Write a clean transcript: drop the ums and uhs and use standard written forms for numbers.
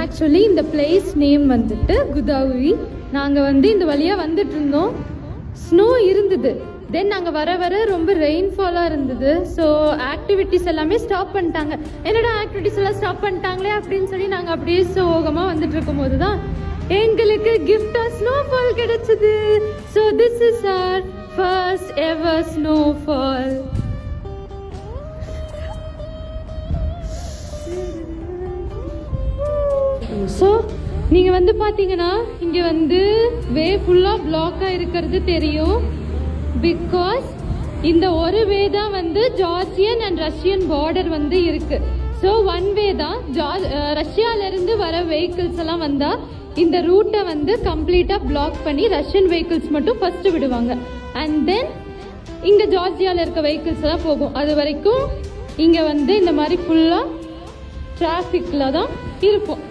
Actually இந்த place name வந்துட்டு குதாவி. நாங்கள் வந்து இந்த வழியாக வந்துட்டு இருந்தோம். ஸ்னோ இருந்தது. தென் நாங்கள் வர வர ரொம்ப ரெயின்ஃபாலாக இருந்தது. ஸோ ஆக்டிவிட்டிஸ் எல்லாமே ஸ்டாப் பண்ணிட்டாங்க. என்னடா ஆக்டிவிட்டிஸ் எல்லாம் ஸ்டாப் பண்ணிட்டாங்களே அப்படின்னு சொல்லி நாங்கள் அப்படியே சோகமாக வந்துட்டு இருக்கும் போது தான் எங்களுக்கு கிஃப்டாக ஸ்னோஃபால் கிடைச்சது. So this is our first ever snowfall. ஸோ நீங்கள் வந்து பார்த்தீங்கன்னா இங்கே வந்து வே ஃபுல்லாக பிளாக்காக இருக்கிறது தெரியும். பிகாஸ் இந்த ஒரு வே தான் வந்து ஜார்ஜியன் அண்ட் ரஷ்யன் பார்டர் வந்து இருக்குது. ஸோ ஒன் வே தான். ரஷ்யாவிலேருந்து வர வெஹிக்கிள்ஸ் எல்லாம் வந்தால் இந்த ரூட்டை வந்து கம்ப்ளீட்டாக பிளாக் பண்ணி ரஷ்யன் வெஹிக்கிள்ஸ் மட்டும் ஃபஸ்ட்டு விடுவாங்க. அண்ட் தென் இங்கே ஜார்ஜியாவில் இருக்க வெஹிக்கிள்ஸ் எல்லாம் போகும். அது வரைக்கும் இங்கே வந்து இந்த மாதிரி ஃபுல்லாக டிராஃபிக்கில் தான் இருக்கும்.